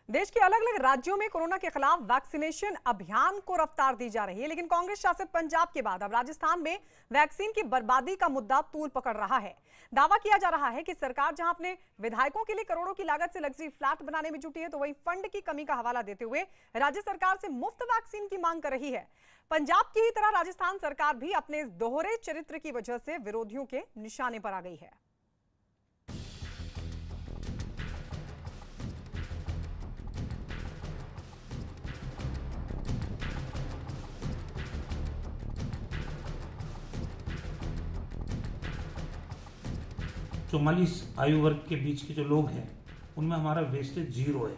देश के अलग अलग राज्यों में कोरोना के खिलाफ वैक्सीनेशन अभियान को रफ्तार दी जा रही है, लेकिन कांग्रेस शासित पंजाब के बाद अब राजस्थान में वैक्सीन की बर्बादी का मुद्दा तूल पकड़ रहा है। दावा किया जा रहा है कि सरकार जहां अपने विधायकों के लिए करोड़ों की लागत से लग्जरी फ्लैट बनाने में जुटी है, तो वहीं फंड की कमी का हवाला देते हुए राज्य सरकार से मुफ्त वैक्सीन की मांग कर रही है। पंजाब की ही तरह राजस्थान सरकार भी अपने इस दोहरे चरित्र की वजह से विरोधियों के निशाने पर आ गई है। चौवालीस आयु वर्ग के बीच के जो लोग हैं उनमें हमारा वेस्टेज 0 है।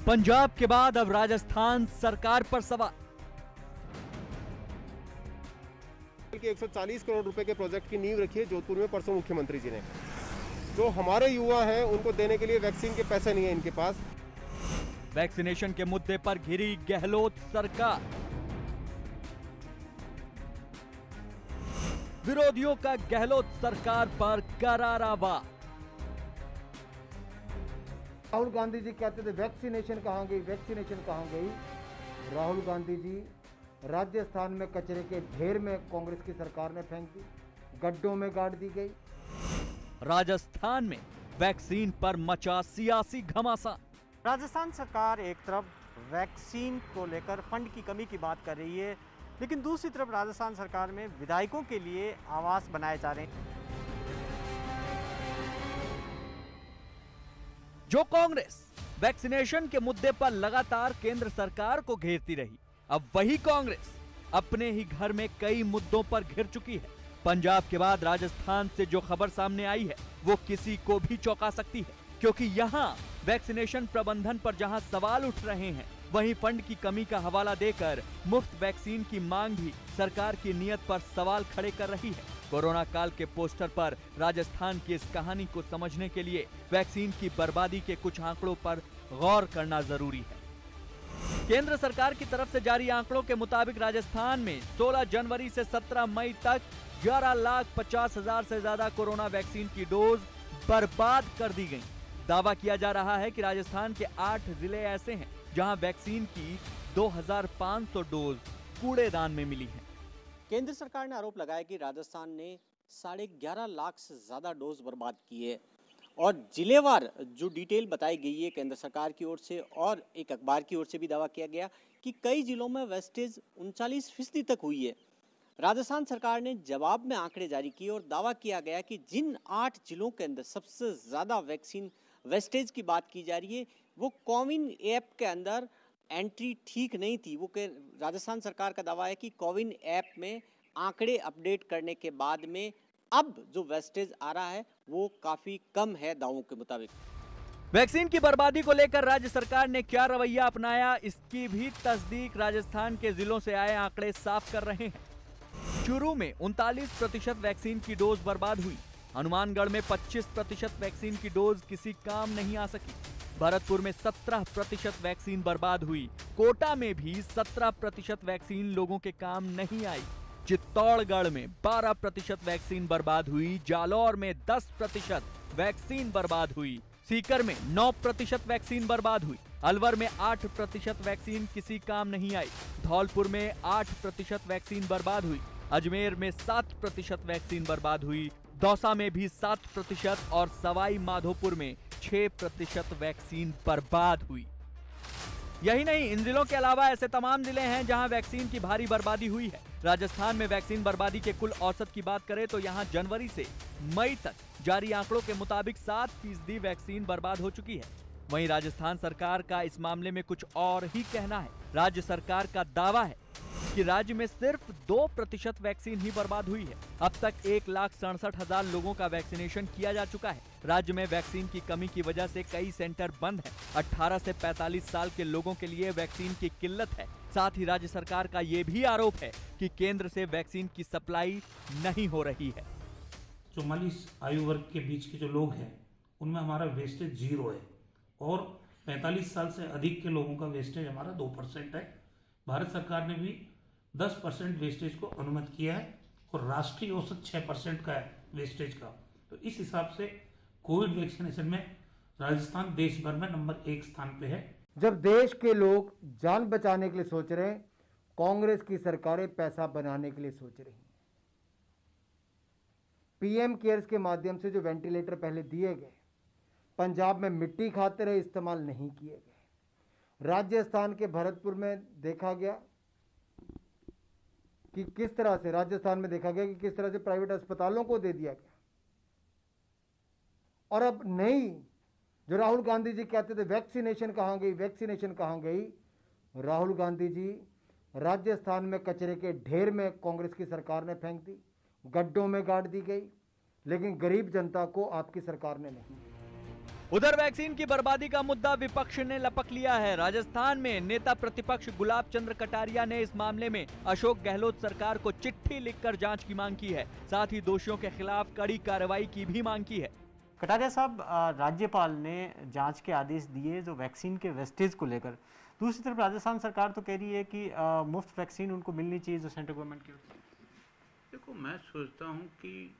पंजाब के बाद अब राजस्थान सरकार पर सवाल। 140 करोड़ रुपए के प्रोजेक्ट की नींव रखी है जोधपुर में परसों मुख्यमंत्री जी ने। जो हमारे युवा हैं उनको देने के लिए वैक्सीन के पैसे नहीं है इनके पास। वैक्सीनेशन के मुद्दे पर घिरी गहलोत सरकार। विरोधियों का गहलोत सरकार पर करारा वार। राहुल गांधी जी कहते थे वैक्सीनेशन कहां गई, वैक्सीनेशन कहां गई। राहुल गांधी जी राजस्थान में कचरे के ढेर में कांग्रेस की सरकार ने फेंक दी, गड्ढों में गाड़ दी गई। राजस्थान में वैक्सीन पर मचा सियासी घमासान। राजस्थान सरकार एक तरफ वैक्सीन को लेकर फंड की कमी की बात कर रही है, लेकिन दूसरी तरफ राजस्थान सरकार में विधायकों के लिए आवास बनाए जा रहे हैं। जो कांग्रेस वैक्सीनेशन के मुद्दे पर लगातार केंद्र सरकार को घेरती रही, अब वही कांग्रेस अपने ही घर में कई मुद्दों पर घिर चुकी है। पंजाब के बाद राजस्थान से जो खबर सामने आई है वो किसी को भी चौंका सकती है, क्योंकि यहाँ वैक्सीनेशन प्रबंधन पर जहां सवाल उठ रहे हैं, वहीं फंड की कमी का हवाला देकर मुफ्त वैक्सीन की मांग भी सरकार की नीयत पर सवाल खड़े कर रही है। कोरोना काल के पोस्टर पर राजस्थान की इस कहानी को समझने के लिए वैक्सीन की बर्बादी के कुछ आंकड़ों पर गौर करना जरूरी है। केंद्र सरकार की तरफ से जारी आंकड़ों के मुताबिक राजस्थान में 16 जनवरी से 17 मई तक 11,50,000 से ज्यादा कोरोना वैक्सीन की डोज बर्बाद कर दी गई। दावा किया जा रहा है कि राजस्थान के 8 जिले ऐसे हैं जहां वैक्सीन की 2,500 डोज कूड़ेदान में मिली है। केंद्र सरकार ने आरोप लगाया कि राजस्थान ने 11.5 लाख से ज्यादा डोज बर्बाद किए और जिलेवार जो डिटेल बताई गई है केंद्र सरकार की ओर से और एक अखबार की ओर से भी दावा किया गया कि कई जिलों में वेस्टेज 39% तक हुई है। राजस्थान सरकार ने जवाब में आंकड़े जारी किए और दावा किया गया कि जिन 8 जिलों के अंदर सबसे ज्यादा वैक्सीन वेस्टेज की बात की जा रही है, वो कोविन ऐप के अंदर एंट्री ठीक नहीं थी। वो राजस्थान सरकार का दावा है कि कोविन ऐप में आंकड़े अपडेट करने के बाद में अब जो वेस्टेज आ रहा है वो काफी कम है दावों के मुताबिक। वैक्सीन की बर्बादी को लेकर राज्य सरकार ने क्या रवैया अपनाया, इसकी भी तस्दीक राजस्थान के जिलों से आए आंकड़े साफ कर रहे हैं। चूरू में 39% वैक्सीन की डोज बर्बाद हुई। हनुमानगढ़ में 25% वैक्सीन की डोज किसी काम नहीं आ सकी। भरतपुर में 17% वैक्सीन बर्बाद हुई। कोटा में भी 17% वैक्सीन लोगों के काम नहीं आई। चित्तौड़गढ़ में 12% वैक्सीन बर्बाद हुई। जालौर में 10% वैक्सीन बर्बाद हुई। सीकर में 9% वैक्सीन बर्बाद हुई। अलवर में 8% वैक्सीन किसी काम नहीं आई। धौलपुर में 8% वैक्सीन बर्बाद हुई। अजमेर में 7% वैक्सीन बर्बाद हुई। दौसा में भी 7% और सवाई माधोपुर में 6% वैक्सीन बर्बाद हुई। यही नहीं, इन जिलों के अलावा ऐसे तमाम जिले हैं जहां वैक्सीन की भारी बर्बादी हुई है। राजस्थान में वैक्सीन बर्बादी के कुल औसत की बात करें तो यहां जनवरी से मई तक जारी आंकड़ों के मुताबिक 7% वैक्सीन बर्बाद हो चुकी है। वहीं राजस्थान सरकार का इस मामले में कुछ और ही कहना है। राज्य सरकार का दावा है कि राज्य में सिर्फ 2% वैक्सीन ही बर्बाद हुई है। अब तक 1,67,000 लोगों का वैक्सीनेशन किया जा चुका है। राज्य में वैक्सीन की कमी की वजह से कई सेंटर बंद हैं। 18 से 45 साल के लोगों के लिए वैक्सीन की किल्लत है। साथ ही राज्य सरकार का ये भी आरोप है कि केंद्र से वैक्सीन की सप्लाई नहीं हो रही है। 44 आयु वर्ग के बीच के जो लोग हैं उनमें हमारा वेस्टेज 0 है और 45 साल से अधिक के लोगों का वेस्टेज हमारा 2% है। भारत सरकार ने भी 10% वेस्टेज को अनुमति किया है और राष्ट्रीय औसत 6% का है वेस्टेज का। तो इस हिसाब से कोविड वैक्सीनेशन में राजस्थान देश भर में नंबर 1 स्थान पे है। जब देश के लोग जान बचाने के लिए सोच रहे हैं, कांग्रेस की सरकारें पैसा बनाने के लिए सोच रही हैं। पीएम केयर्स के माध्यम से जो वेंटिलेटर पहले दिए गए, पंजाब में मिट्टी खाते रहे, इस्तेमाल नहीं किए गए। राजस्थान के भरतपुर में देखा गया कि किस तरह से किस तरह से प्राइवेट अस्पतालों को दे दिया गया। और अब नहीं, जो राहुल गांधी जी कहते थे वैक्सीनेशन कहां गई, राहुल गांधी जी राजस्थान में कचरे के ढेर में कांग्रेस की सरकार ने फेंक दी, गड्ढों में गाड़ दी गई, लेकिन गरीब जनता को आपकी सरकार ने नहीं। उधर वैक्सीन की बर्बादी का मुद्दा विपक्ष ने लपक लिया है। राजस्थान में नेता प्रतिपक्ष गुलाब चंद्र कटारिया ने इस मामले में अशोक गहलोत सरकार को चिट्ठी लिखकर जांच की मांग की है। साथ ही दोषियों के खिलाफ कड़ी कार्रवाई की भी मांग की है। कटारिया साहब, राज्यपाल ने जांच के आदेश दिए जो वैक्सीन के वेस्टेज को लेकर। दूसरी तरफ राजस्थान सरकार तो कह रही है कि मुफ्त वैक्सीन उनको मिलनी चाहिए जो सेंट्रल गवर्नमेंट की। देखो, मैं सोचता हूँ कि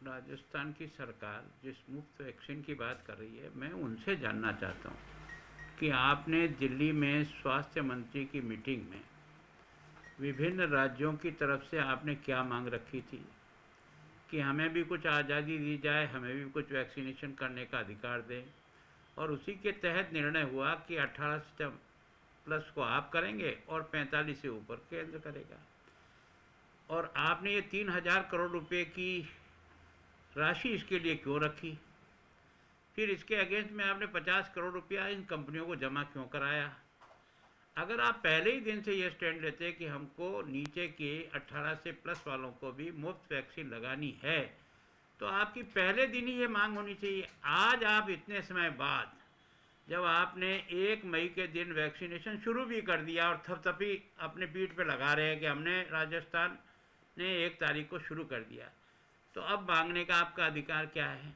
राजस्थान की सरकार जिस मुफ्त वैक्सीन की बात कर रही है, मैं उनसे जानना चाहता हूँ कि आपने दिल्ली में स्वास्थ्य मंत्री की मीटिंग में विभिन्न राज्यों की तरफ से आपने क्या मांग रखी थी कि हमें भी कुछ आज़ादी दी जाए, हमें भी कुछ वैक्सीनेशन करने का अधिकार दें, और उसी के तहत निर्णय हुआ कि 18 प्लस को आप करेंगे और 45 से ऊपर केंद्र करेगा। और आपने ये 3000 करोड़ रुपए की राशि इसके लिए क्यों रखी? फिर इसके अगेंस्ट में आपने 50 करोड़ रुपया इन कंपनियों को जमा क्यों कराया? अगर आप पहले ही दिन से ये स्टैंड लेते कि हमको नीचे के 18 से प्लस वालों को भी मुफ्त वैक्सीन लगानी है, तो आपकी पहले दिन ही ये मांग होनी चाहिए। आज आप इतने समय बाद जब आपने 1 मई के दिन वैक्सीनेशन शुरू भी कर दिया और थपथपी अपने पीठ पे लगा रहे हैं कि हमने राजस्थान ने 1 तारीख को शुरू कर दिया, तो अब मांगने का आपका अधिकार क्या है?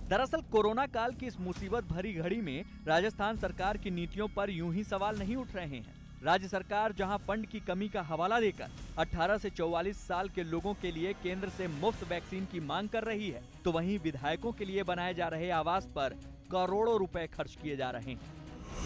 दरअसल कोरोना काल की इस मुसीबत भरी घड़ी में राजस्थान सरकार की नीतियों पर यूं ही सवाल नहीं उठ रहे हैं। राज्य सरकार जहां फंड की कमी का हवाला देकर 18 से 44 साल के लोगों के लिए केंद्र से मुफ्त वैक्सीन की मांग कर रही है, तो वहीं विधायकों के लिए बनाए जा रहे आवास पर करोड़ों रुपए खर्च किए जा रहे हैं।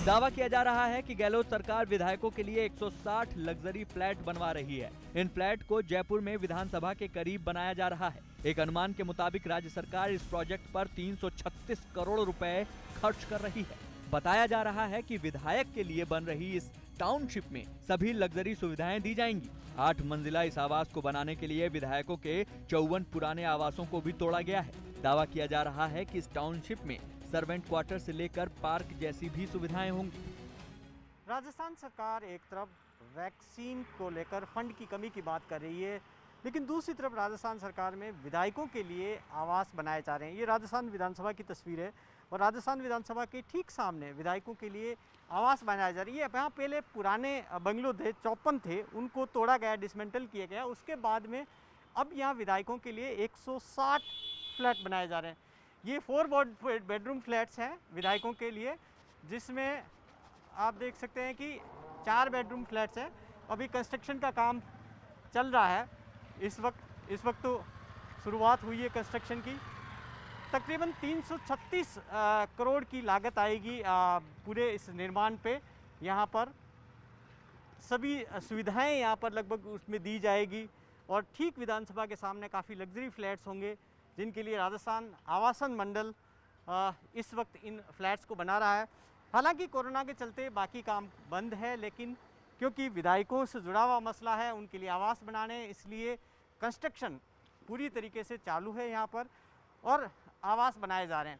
दावा किया जा रहा है कि गहलोत सरकार विधायकों के लिए 160 लग्जरी फ्लैट बनवा रही है। इन फ्लैट को जयपुर में विधानसभा के करीब बनाया जा रहा है। एक अनुमान के मुताबिक राज्य सरकार इस प्रोजेक्ट पर 336 करोड़ रुपए खर्च कर रही है। बताया जा रहा है कि विधायक के लिए बन रही इस टाउनशिप में सभी लग्जरी सुविधाएं दी जाएंगी। 8 मंजिला इस आवास को बनाने के लिए विधायकों के 54 पुराने आवासों को भी तोड़ा गया है। दावा किया जा रहा है कि इस टाउनशिप में सर्वेंट क्वार्टर से लेकर पार्क जैसी भी सुविधाएं होंगी। राजस्थान सरकार एक तरफ वैक्सीन को लेकर फंड की कमी की बात कर रही है, लेकिन दूसरी तरफ राजस्थान सरकार में विधायकों के लिए आवास बनाए जा रहे हैं। ये राजस्थान विधानसभा की तस्वीर है और राजस्थान विधानसभा के ठीक सामने विधायकों के लिए आवास बनाया जा रही है। यहाँ पहले पुराने बंगलो थे, 54 थे, उनको तोड़ा गया, डिसमेंटल किया गया। उसके बाद में अब यहाँ विधायकों के लिए 160 फ्लैट बनाए जा रहे हैं। ये 4 बेडरूम फ्लैट्स हैं विधायकों के लिए, जिसमें आप देख सकते हैं कि 4 बेडरूम फ्लैट्स हैं। अभी कंस्ट्रक्शन का काम चल रहा है। इस वक्त तो शुरुआत हुई है कंस्ट्रक्शन की। तकरीबन 336 करोड़ की लागत आएगी पूरे इस निर्माण पे। यहाँ पर सभी सुविधाएं यहाँ पर लगभग उसमें दी जाएगी और ठीक विधानसभा के सामने काफ़ी लग्जरी फ्लैट्स होंगे, जिनके लिए राजस्थान आवासन मंडल इस वक्त इन फ्लैट्स को बना रहा है। हालांकि कोरोना के चलते बाकी काम बंद है, लेकिन क्योंकि विधायकों से जुड़ा हुआ मसला है, उनके लिए आवास बनाने, इसलिए कंस्ट्रक्शन पूरी तरीके से चालू है यहाँ पर और आवास बनाए जा रहे हैं।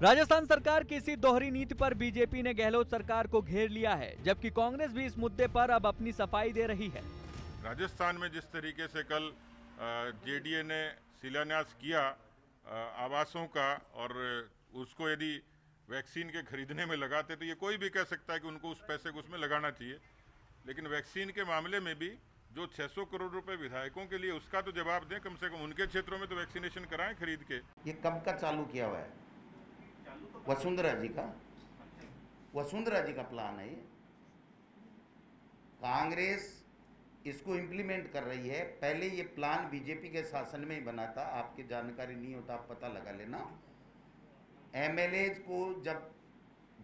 राजस्थान सरकार की इसी दोहरी नीति पर बीजेपी ने गहलोत सरकार को घेर लिया है, जबकि कांग्रेस भी इस मुद्दे पर अब अपनी सफाई दे रही है। राजस्थान में जिस तरीके से कल जेडीए ने शिलान्यास किया आवासों का, और उसको यदि वैक्सीन के खरीदने में लगाते तो ये कोई भी कह सकता है कि उनको उस पैसे को उसमें लगाना चाहिए, लेकिन वैक्सीन के मामले में भी जो 600 करोड़ रुपए विधायकों के लिए, उसका तो जवाब दें। कम से कम उनके क्षेत्रों में तो वैक्सीनेशन कराएं खरीद के। ये कब का चालू किया हुआ है? वसुंधरा जी का प्लान है ये। कांग्रेस इसको इम्प्लीमेंट कर रही है। पहले ये प्लान बीजेपी के शासन में ही बना था, आपकी जानकारी नहीं होता आप पता लगा लेना। एमएलएज को जब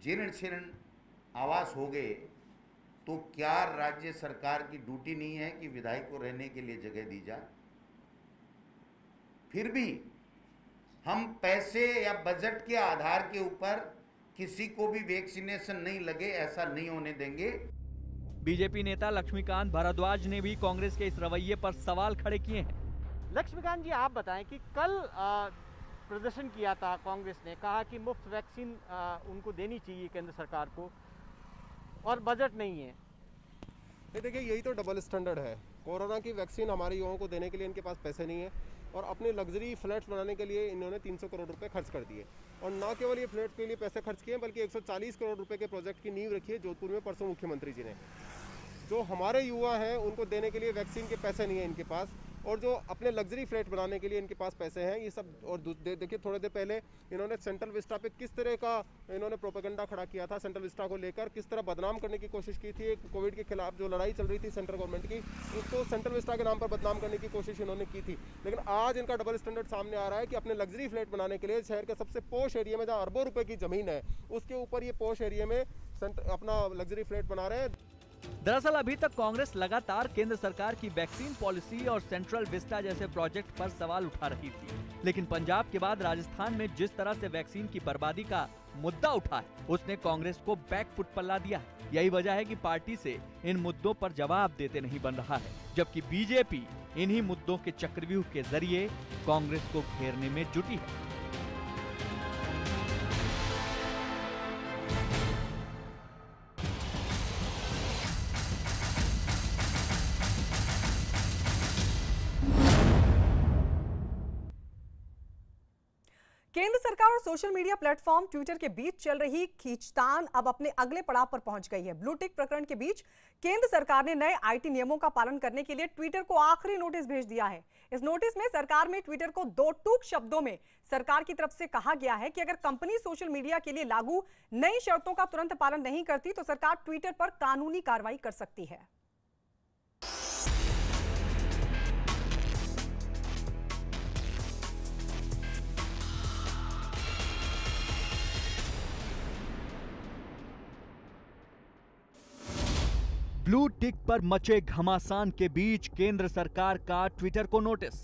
जीर्ण शीर्ण आवास हो गए तो क्या राज्य सरकार की ड्यूटी नहीं है कि विधायक को रहने के लिए जगह दी जाए? फिर भी हम पैसे या बजट के आधार के ऊपर किसी को भी वैक्सीनेशन नहीं लगे ऐसा नहीं होने देंगे। बीजेपी नेता लक्ष्मीकांत भारद्वाज ने भी कांग्रेस के इस रवैये पर सवाल खड़े किए हैं। लक्ष्मीकांत जी, आप बताएं कि कल प्रदर्शन किया था कांग्रेस ने, कहा कि मुफ्त वैक्सीन उनको देनी चाहिए केंद्र सरकार को और बजट नहीं है। देखिए, यही तो डबल स्टैंडर्ड है। कोरोना की वैक्सीन हमारे युवाओं को देने के लिए इनके पास पैसे नहीं है और अपने लग्जरी फ्लैट्स बनाने के लिए इन्होंने 300 करोड़ रुपए खर्च कर दिए। और न केवल ये फ्लैट के लिए पैसे खर्च किए बल्कि 140 करोड़ रुपए के प्रोजेक्ट की नींव रखी है जोधपुर में परसों मुख्यमंत्री जी ने। जो हमारे युवा हैं उनको देने के लिए वैक्सीन के पैसे नहीं है इनके पास, और जो अपने लग्जरी फ्लैट बनाने के लिए इनके पास पैसे हैं ये सब। और देखिए, थोड़े देर पहले इन्होंने सेंट्रल विस्टा पे किस तरह का इन्होंने प्रोपेगेंडा खड़ा किया था, सेंट्रल विस्टा को लेकर किस तरह बदनाम करने की कोशिश की थी। कोविड के खिलाफ जो लड़ाई चल रही थी सेंट्रल गवर्नमेंट की, उसको सेंट्रल विस्टा के नाम पर बदनाम करने की कोशिश इन्होंने की थी। लेकिन आज इनका डबल स्टैंडर्ड सामने आ रहा है कि अपने लग्जरी फ्लैट बनाने के लिए शहर के सबसे पोश एरिया में जहाँ अरबों रुपए की जमीन है उसके ऊपर ये पोश एरिया में अपना लग्जरी फ्लैट बना रहे हैं। दरअसल अभी तक कांग्रेस लगातार केंद्र सरकार की वैक्सीन पॉलिसी और सेंट्रल विस्टा जैसे प्रोजेक्ट पर सवाल उठा रही थी, लेकिन पंजाब के बाद राजस्थान में जिस तरह से वैक्सीन की बर्बादी का मुद्दा उठा है उसने कांग्रेस को बैकफुट पर ला दिया है। यही वजह है कि पार्टी से इन मुद्दों पर जवाब देते नहीं बन रहा है, जबकि बीजेपी इन्हीं मुद्दों के चक्रव्यूह के जरिए कांग्रेस को घेरने में जुटी है। केंद्र सरकार और सोशल मीडिया प्लेटफॉर्म ट्विटर के बीच चल रही खींचतान अब अपने अगले पड़ाव पर पहुंच गई है। ब्लू टिक प्रकरण के बीच केंद्र सरकार ने नए आईटी नियमों का पालन करने के लिए ट्विटर को आखिरी नोटिस भेज दिया है। इस नोटिस में सरकार में ट्विटर को 2 टूक शब्दों में सरकार की तरफ से कहा गया है कि अगर कंपनी सोशल मीडिया के लिए लागू नई शर्तों का तुरंत पालन नहीं करती तो सरकार ट्विटर पर कानूनी कार्रवाई कर सकती है। ब्लू टिक पर मचे घमासान के बीच केंद्र सरकार का ट्विटर को नोटिस।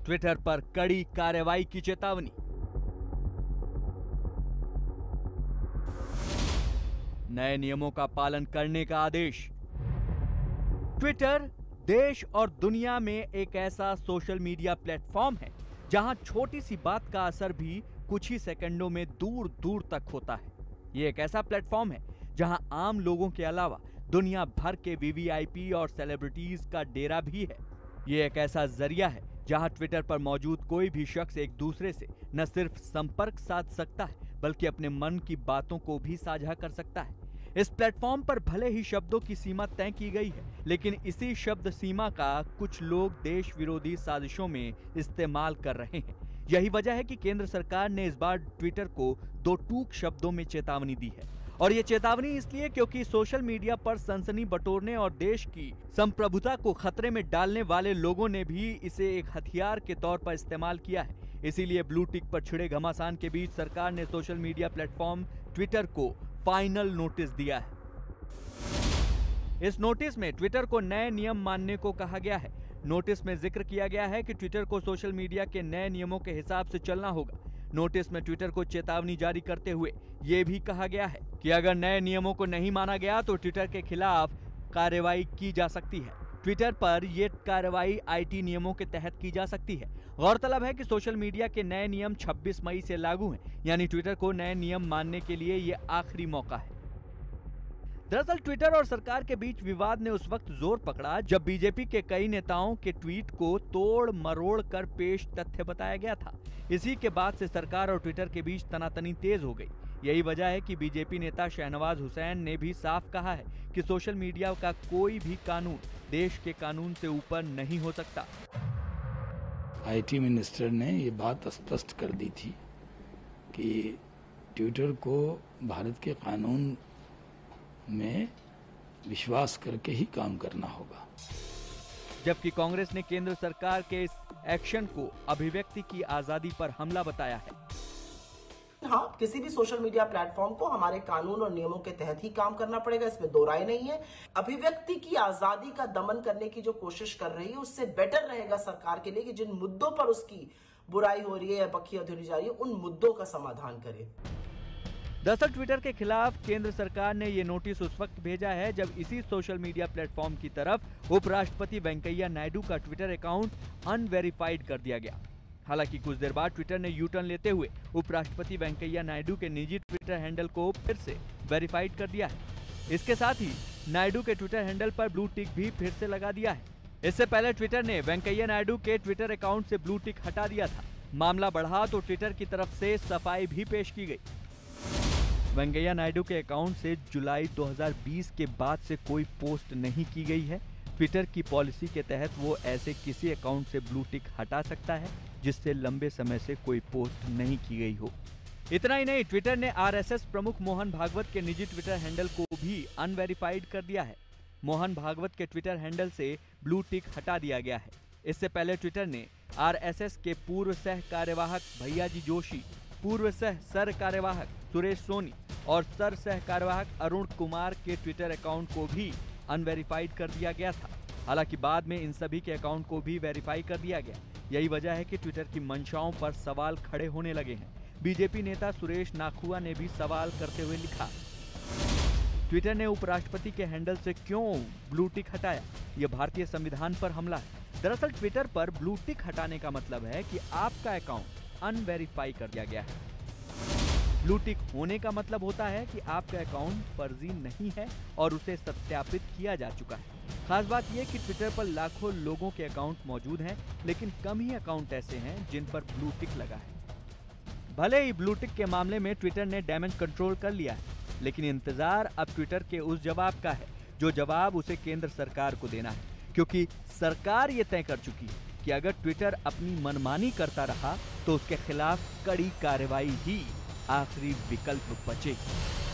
ट्विटर पर कड़ी कार्रवाई की चेतावनी। नए नियमों का पालन करने का आदेश। ट्विटर देश और दुनिया में एक ऐसा सोशल मीडिया प्लेटफॉर्म है जहां छोटी सी बात का असर भी कुछ ही सेकंडों में दूर दूर तक होता है। ये एक ऐसा प्लेटफॉर्म है जहां आम लोगों के अलावा दुनिया भर के वीवीआईपी और सेलिब्रिटीज का डेरा भी है। ये एक ऐसा जरिया है जहां ट्विटर पर मौजूद कोई भी शख्स एक दूसरे से न सिर्फ संपर्क साध सकता है बल्कि अपने मन की बातों को भी साझा कर सकता है। इस प्लेटफॉर्म पर भले ही शब्दों की सीमा तय की गई है, लेकिन इसी शब्द सीमा का कुछ लोग देश विरोधी साजिशों में इस्तेमाल कर रहे हैं। यही वजह है कि केंद्र सरकार ने इस बार ट्विटर को 2 टूक शब्दों में चेतावनी दी है। और ये चेतावनी इसलिए क्योंकि सोशल मीडिया पर सनसनी बटोरने और देश की संप्रभुता को खतरे में डालने वाले लोगों ने भी इसे एक हथियार के तौर पर इस्तेमाल किया है। इसीलिए ब्लू टिक पर छिड़े घमासान के बीच सरकार ने सोशल मीडिया प्लेटफॉर्म ट्विटर को फाइनल नोटिस दिया है। इस नोटिस में ट्विटर को नए नियम मानने को कहा गया है। नोटिस में जिक्र किया गया है कि ट्विटर को सोशल मीडिया के नए नियमों के हिसाब से चलना होगा। नोटिस में ट्विटर को चेतावनी जारी करते हुए यह भी कहा गया है कि अगर नए नियमों को नहीं माना गया तो ट्विटर के खिलाफ कार्रवाई की जा सकती है। ट्विटर पर यह कार्रवाई आईटी नियमों के तहत की जा सकती है। गौरतलब है कि सोशल मीडिया के नए नियम 26 मई से लागू हैं, यानी ट्विटर को नए नियम मानने के लिए यह आखिरी मौका है। दरअसल ट्विटर और सरकार के बीच विवाद ने उस वक्त जोर पकड़ा जब बीजेपी के कई नेताओं के ट्वीट को तोड़ मरोड़ कर पेश तथ्य बताया गया था। इसी के बाद से सरकार और ट्विटर के बीच तनातनी तेज हो गई। यही वजह है कि बीजेपी नेता शहनवाज हुसैन ने भी साफ कहा है कि सोशल मीडिया का कोई भी कानून देश के कानून से ऊपर नहीं हो सकता। आईटी मिनिस्टर ने ये बात स्पष्ट कर दी थी कि ट्विटर को भारत के कानून में विश्वास करके ही काम करना होगा। जबकि कांग्रेस ने केंद्र सरकार के इस एक्शन को अभिव्यक्ति की आजादी पर हमला बताया है। हाँ, किसी भी सोशल मीडिया प्लेटफॉर्म को हमारे कानून और नियमों के तहत ही काम करना पड़ेगा, इसमें दो राय नहीं है। अभिव्यक्ति की आजादी का दमन करने की जो कोशिश कर रही है, उससे बेटर रहेगा सरकार के लिए कि जिन मुद्दों पर उसकी बुराई हो रही है या बखिया धुली जा रही है, उन मुद्दों का समाधान करे। दरअसल ट्विटर के खिलाफ केंद्र सरकार ने ये नोटिस उस वक्त भेजा है जब इसी सोशल मीडिया प्लेटफॉर्म की तरफ उपराष्ट्रपति वेंकैया नायडू का ट्विटर अकाउंट अनवेरिफाइड कर दिया गया। हालांकि कुछ देर बाद ट्विटर ने यू टर्न लेते हुए उपराष्ट्रपति वेंकैया नायडू के निजी ट्विटर हैंडल को फिर से वेरीफाइड कर दिया है। इसके साथ ही नायडू के ट्विटर हैंडल पर ब्लू टिक भी फिर से लगा दिया है। इससे पहले ट्विटर ने वेंकैया नायडू के ट्विटर अकाउंट से ब्लू टिक हटा दिया था। मामला बढ़ा तो ट्विटर की तरफ से सफाई भी पेश की गई। वेंकैया नायडू के अकाउंट से जुलाई 2020 के बाद से कोई पोस्ट नहीं की गई है। ट्विटर की पॉलिसी के तहत वो ऐसे किसी अकाउंट से ब्लू टिक हटा सकता है जिससे लंबे समय से कोई पोस्ट नहीं की गई हो। इतना ही नहीं, ट्विटर ने आरएसएस प्रमुख मोहन भागवत के निजी ट्विटर हैंडल को भी अनवेरिफाइड कर दिया है। मोहन भागवत के ट्विटर हैंडल से ब्लू टिक हटा दिया गया है। इससे पहले ट्विटर ने आरएसएस के पूर्व सह कार्यवाहक भैयाजी जोशी, पूर्व सर कार्यवाहक सुरेश सोनी और सह कार्यवाहक अरुण कुमार के ट्विटर अकाउंट को भी अनवेरिफाइड कर दिया गया था। हालांकि बाद में इन सभी के अकाउंट को भी वेरीफाई कर दिया गया। यही वजह है कि ट्विटर की मंशाओं पर सवाल खड़े होने लगे हैं। बीजेपी नेता सुरेश नाखुआ ने भी सवाल करते हुए लिखा, ट्विटर ने उपराष्ट्रपति के हैंडल से क्यों ब्लू टिक हटाया? यह भारतीय संविधान पर हमला है। दरअसल ट्विटर पर ब्लू टिक हटाने का मतलब है कि आपका अकाउंट अनवेरीफाई कर दिया गया है। ब्लू टिक होने का मतलब होता है कि आपका अकाउंट फर्जी नहीं है और उसे सत्यापित किया जा चुका है। खास बात यह कि ट्विटर पर लाखों लोगों के अकाउंट मौजूद हैं, लेकिन कम ही अकाउंट ऐसे हैं जिन पर ब्लू टिक लगा है। भले ही ब्लू टिक के मामले में ट्विटर ने डैमेज कंट्रोल कर लिया है, लेकिन इंतजार अब ट्विटर के उस जवाब का है जो जवाब उसे केंद्र सरकार को देना है, क्योंकि सरकार ये तय कर चुकी है कि अगर ट्विटर अपनी मनमानी करता रहा तो उसके खिलाफ कड़ी कार्रवाई ही आखिरी विकल्प बचेगी।